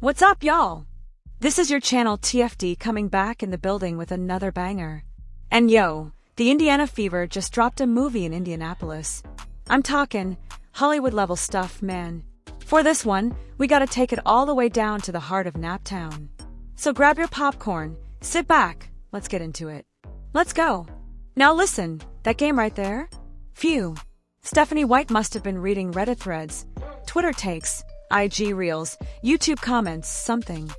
What's up, y'all? This is your channel TFD coming back in the building with another banger. And yo, the Indiana Fever just dropped a movie in Indianapolis. I'm talking Hollywood-level stuff, man. For this one, we gotta take it all the way down to the heart of Naptown. So grab your popcorn, sit back, let's get into it. Let's go. Now listen, that game right there? Phew. Stephanie White must have been reading Reddit threads, Twitter takes, IG reels, YouTube comments, something.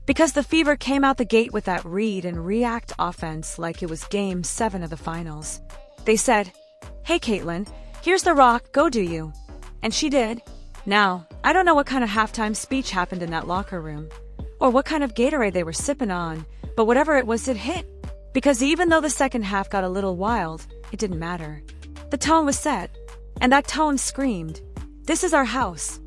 Because the Fever came out the gate with that read and react offense like it was Game 7 of the finals. They said, "Hey Caitlin, here's the rock, go do you." And she did. Now, I don't know what kind of halftime speech happened in that locker room, or what kind of Gatorade they were sipping on, but whatever it was, it hit. Because even though the second half got a little wild, it didn't matter. The tone was set, and that tone screamed, "This is our house."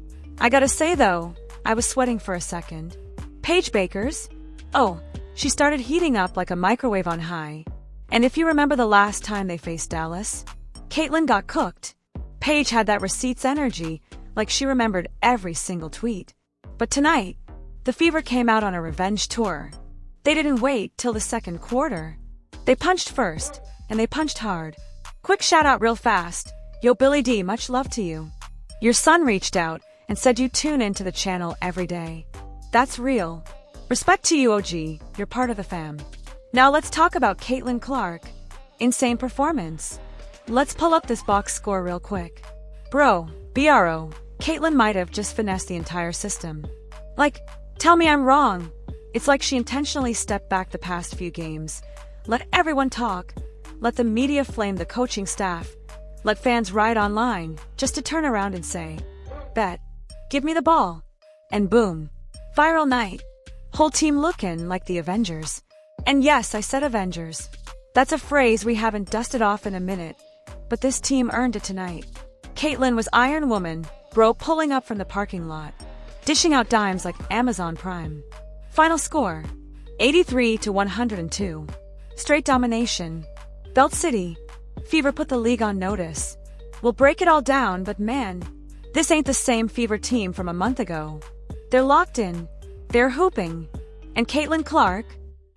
I gotta say though, I was sweating for a second. Paige Bueckers? Oh, she started heating up like a microwave on high. And if you remember the last time they faced Dallas, Caitlin got cooked. Paige had that receipts energy, like she remembered every single tweet. But tonight, the Fever came out on a revenge tour. They didn't wait till the second quarter. They punched first, and they punched hard. Quick shout out real fast. Yo, Billy D, much love to you. Your son reached out and said you tune into the channel every day. That's real. Respect to you, OG. You're part of the fam. Now let's talk about Caitlin Clark. Insane performance. Let's pull up this box score real quick. Bro, Caitlin might have just finessed the entire system. Like, tell me I'm wrong. It's like she intentionally stepped back the past few games. Let everyone talk. Let the media flame the coaching staff. Let fans ride online, just to turn around and say, "Bet. Give me the ball." And boom. Viral night. Whole team looking like the Avengers. And yes, I said Avengers. That's a phrase we haven't dusted off in a minute. But this team earned it tonight. Caitlin was Iron Woman, bro, pulling up from the parking lot. Dishing out dimes like Amazon Prime. Final score, 83-102. Straight domination. Belt City. Fever put the league on notice. We'll break it all down, but man, this ain't the same Fever team from a month ago. They're locked in. They're hooping. And Caitlin Clark,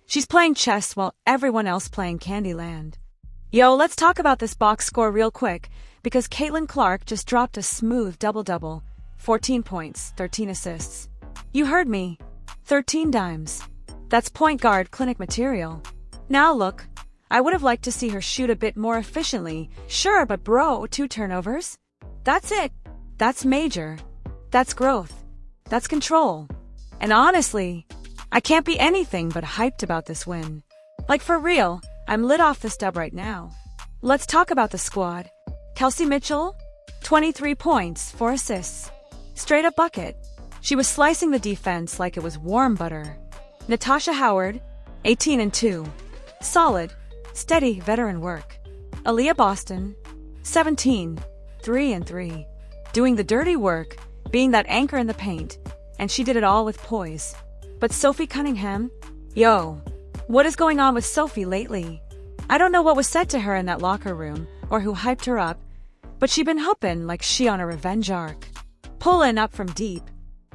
she's playing chess while everyone else playing Candyland. Yo, let's talk about this box score real quick, because Caitlin Clark just dropped a smooth double-double. 14 points, 13 assists. You heard me. 13 dimes. That's point guard clinic material. Now look, I would have liked to see her shoot a bit more efficiently, sure, but bro, 2 turnovers? That's it. That's major. That's growth. That's control. And honestly, I can't be anything but hyped about this win. Like for real, I'm lit off this dub right now. Let's talk about the squad. Kelsey Mitchell, 23 points, 4 assists. Straight up bucket. She was slicing the defense like it was warm butter. Natasha Howard, 18 and 2. Solid, steady veteran work. Aaliyah Boston, 17, 3 and 3. Doing the dirty work, being that anchor in the paint, and she did it all with poise. But Sophie Cunningham? Yo, what is going on with Sophie lately? I don't know what was said to her in that locker room, or who hyped her up, but she been hooping like she on a revenge arc. Pulling up from deep,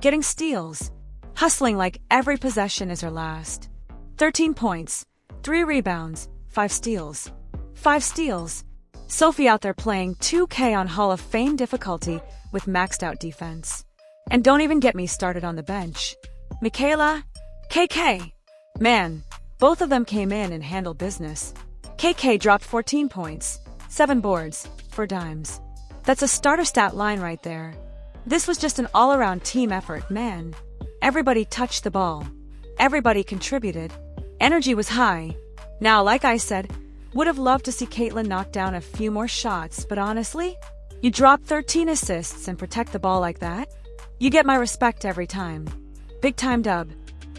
getting steals, hustling like every possession is her last. 13 points, 3 rebounds, 5 steals. 5 steals. Sophie out there playing 2K on Hall of Fame difficulty with maxed out defense. And don't even get me started on the bench. Michaela, KK. Man, both of them came in and handled business. KK dropped 14 points, 7 boards, 4 dimes. That's a starter stat line right there. This was just an all-around team effort, man. Everybody touched the ball. Everybody contributed. Energy was high. Now, like I said, would have loved to see Caitlin knock down a few more shots, but honestly, you drop 13 assists and protect the ball like that? You get my respect every time. Big time dub.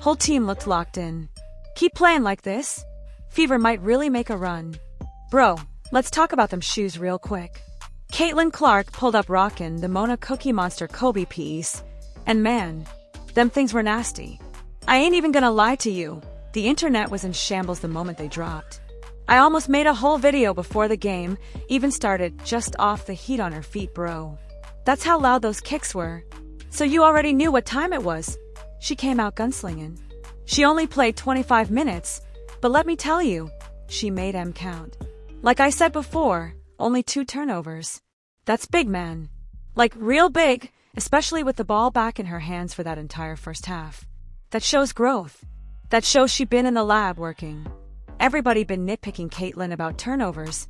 Whole team looked locked in. Keep playing like this. Fever might really make a run. Bro, let's talk about them shoes real quick. Caitlin Clark pulled up rockin' the Mona Cookie Monster Kobe piece, and man, them things were nasty. I ain't even gonna lie to you, the internet was in shambles the moment they dropped. I almost made a whole video before the game even started just off the heat on her feet, bro. That's how loud those kicks were. So you already knew what time it was. she came out gunslinging. She only played 25 minutes, but let me tell you, she made them count. Like I said before, only 2 turnovers. That's big, man. Like, real big, especially with the ball back in her hands for that entire first half. That shows growth. That shows she been in the lab working. Everybody been nitpicking Caitlin about turnovers,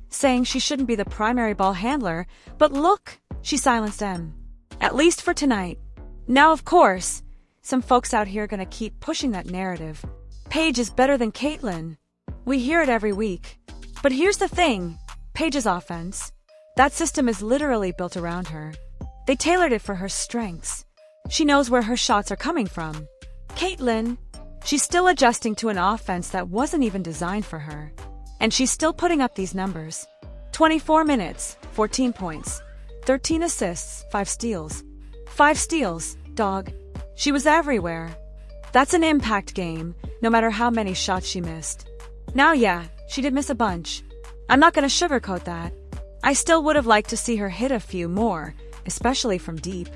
saying she shouldn't be the primary ball handler, but look, she silenced them. At least for tonight. Now, of course, some folks out here gonna keep pushing that narrative. Paige is better than Caitlin. We hear it every week. But here's the thing, Paige's offense. That system is literally built around her. They tailored it for her strengths. She knows where her shots are coming from. Caitlin, she's still adjusting to an offense that wasn't even designed for her. And she's still putting up these numbers. 24 minutes, 14 points, 13 assists, 5 steals. 5 steals, dog. She was everywhere. That's an impact game, no matter how many shots she missed. Now, yeah, she did miss a bunch. I'm not gonna sugarcoat that. I still would have liked to see her hit a few more, especially from deep.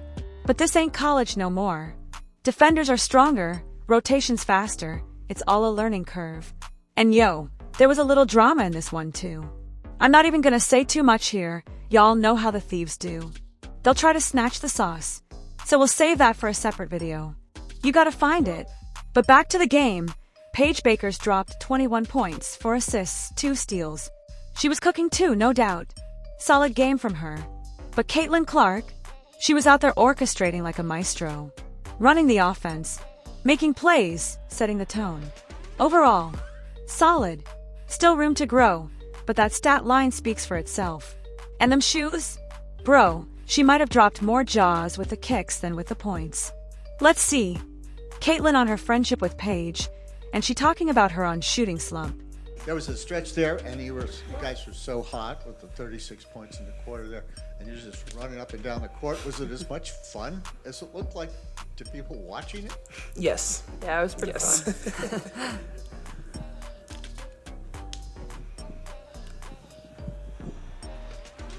But this ain't college no more. Defenders are stronger, rotations faster, it's all a learning curve. And yo, there was a little drama in this one too. I'm not even gonna say too much here, y'all know how the thieves do. They'll try to snatch the sauce. So we'll save that for a separate video. You gotta find it. But back to the game, Paige Bueckers dropped 21 points, 4 assists, 2 steals. She was cooking too, no doubt. Solid game from her. But Caitlin Clark, she was out there orchestrating like a maestro. Running the offense, making plays, setting the tone. Overall, solid. Still room to grow, but that stat line speaks for itself. And them shoes? Bro, she might have dropped more jaws with the kicks than with the points. Let's see. Caitlin on her friendship with Paige, and she talking about her on shooting slump. There was a stretch there, and you guys were so hot with the 36 points in the quarter there, and you're just running up and down the court. Was it as much fun as it looked like to people watching it? Yes. Yeah, it was pretty fun.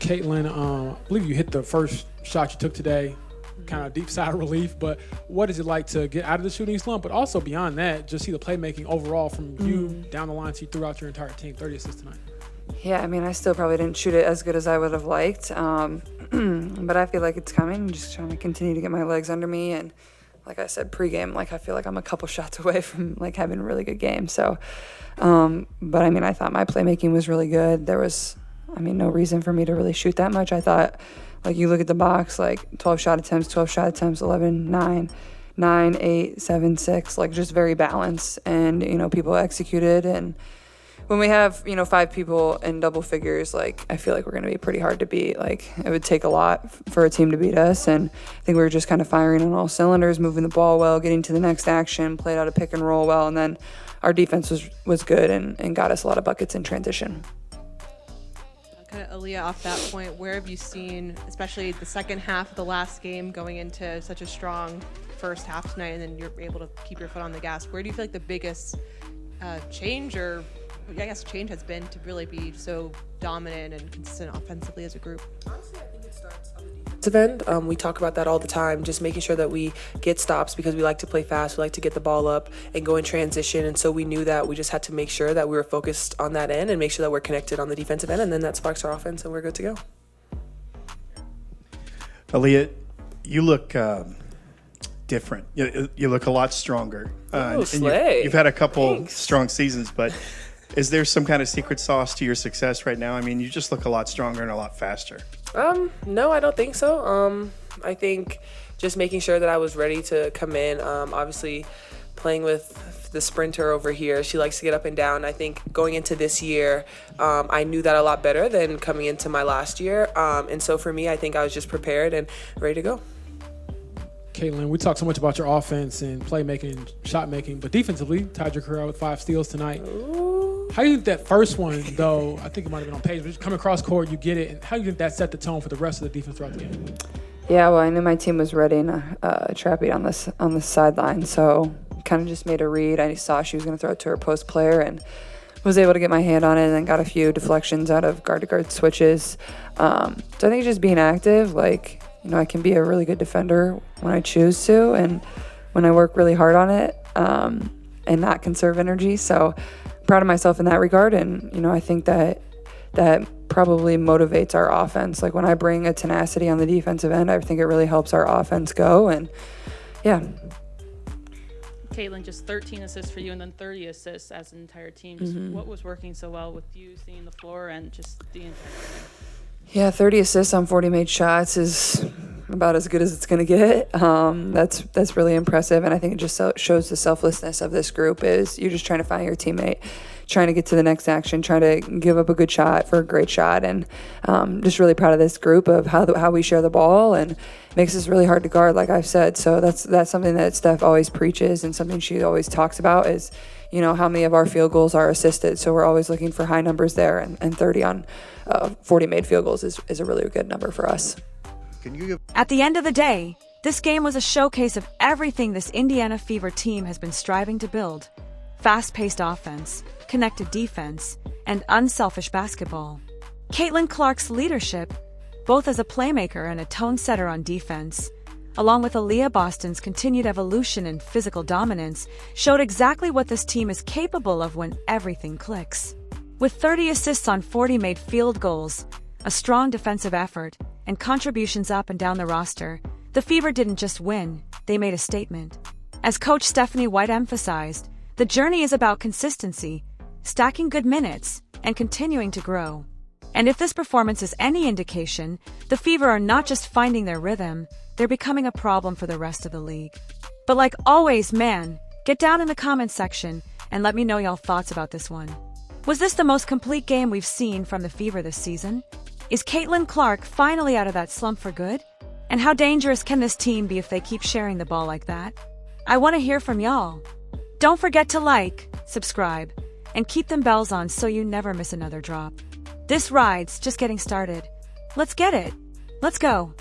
Caitlin, I believe you hit the first shot you took today, kind of deep side relief, but what is it like to get out of the shooting slump, but also beyond that, just see the playmaking overall from you down the line, see throughout your entire team, 30 assists tonight? Yeah, I mean, I still probably didn't shoot it as good as I would have liked, but I feel like it's coming. I'm just trying to continue to get my legs under me, and like I said pregame, like I feel like I'm a couple shots away from like having a really good game. So, but I mean, I thought my playmaking was really good. There was, I mean, no reason for me to really shoot that much. I thought, like, you look at the box, like 12 shot attempts, 11, 9, 9, 8, 7, 6, like just very balanced. And, you know, people executed. And when we have, you know, 5 people in double figures, like, I feel like we're going to be pretty hard to beat. Like, it would take a lot for a team to beat us. And I think we were just kind of firing on all cylinders, moving the ball well, getting to the next action, played out a pick and roll well. And then our defense was good and got us a lot of buckets in transition. Kind of, Aaliyah, off that point, where have you seen, especially the second half of the last game, going into such a strong first half tonight, and then you're able to keep your foot on the gas? Where do you feel like the biggest change, or I guess change, has been to really be so dominant and consistent offensively as a group? Honestly, I think it starts on the defensive end. We talk about that all the time, just making sure that we get stops because we like to play fast. We like to get the ball up and go in transition. And so we knew that we just had to make sure that we were focused on that end and make sure that we're connected on the defensive end. And then that sparks our offense and we're good to go. Aaliyah, you look different. You look a lot stronger. You've had a couple strong seasons, but is there some kind of secret sauce to your success right now? I mean, you just look a lot stronger and a lot faster. No, I don't think so. I think just making sure that I was ready to come in. Obviously, playing with the sprinter over here, she likes to get up and down. I think going into this year, I knew that a lot better than coming into my last year. And so for me, I think I was just prepared and ready to go. Caitlin, we talked so much about your offense and playmaking and shot making, but defensively, tied your career out with 5 steals tonight. Ooh. How do you think that first one, though, I think it might have been on Paige, but just coming across court, you get it, and how do you think that set the tone for the rest of the defense throughout the game? Yeah, well, I knew my team was ready and trapping on the sideline, so kind of just made a read. I saw she was going to throw it to her post player and was able to get my hand on it and then got a few deflections out of guard-to-guard switches. So I think just being active, like, you know, I can be a really good defender when I choose to, and when I work really hard on it and not conserve energy. So I'm proud of myself in that regard. And, you know, I think that probably motivates our offense. Like when I bring a tenacity on the defensive end, I think it really helps our offense go. And yeah. Caitlin, just 13 assists for you and then 30 assists as an entire team. Just what was working so well with you seeing the floor and just the entire team? Yeah, 30 assists on 40 made shots is about as good as it's going to get. That's really impressive, and I think it just shows the selflessness of this group is you're just trying to find your teammate, trying to get to the next action, trying to give up a good shot for a great shot, and just really proud of this group of how we share the ball, and makes us really hard to guard, like I've said. So that's something that Steph always preaches and something she always talks about is, you know, how many of our field goals are assisted. So we're always looking for high numbers there, and 30 on 40 made field goals is a really good number for us. At the end of the day, this game was a showcase of everything this Indiana Fever team has been striving to build: fast-paced offense, connected defense, and unselfish basketball. Caitlin Clark's leadership, both as a playmaker and a tone setter on defense, along with Aaliyah Boston's continued evolution in physical dominance, showed exactly what this team is capable of when everything clicks. With 30 assists on 40 made field goals, a strong defensive effort, and contributions up and down the roster, the Fever didn't just win, they made a statement. As Coach Stephanie White emphasized, the journey is about consistency, stacking good minutes, and continuing to grow. And if this performance is any indication, the Fever are not just finding their rhythm, they're becoming a problem for the rest of the league. But like always, man, get down in the comments section and let me know y'all thoughts about this one. Was this the most complete game we've seen from the Fever this season? Is Caitlin Clark finally out of that slump for good? And how dangerous can this team be if they keep sharing the ball like that? I want to hear from y'all. Don't forget to like, subscribe, and keep them bells on so you never miss another drop. This ride's just getting started. Let's get it. Let's go.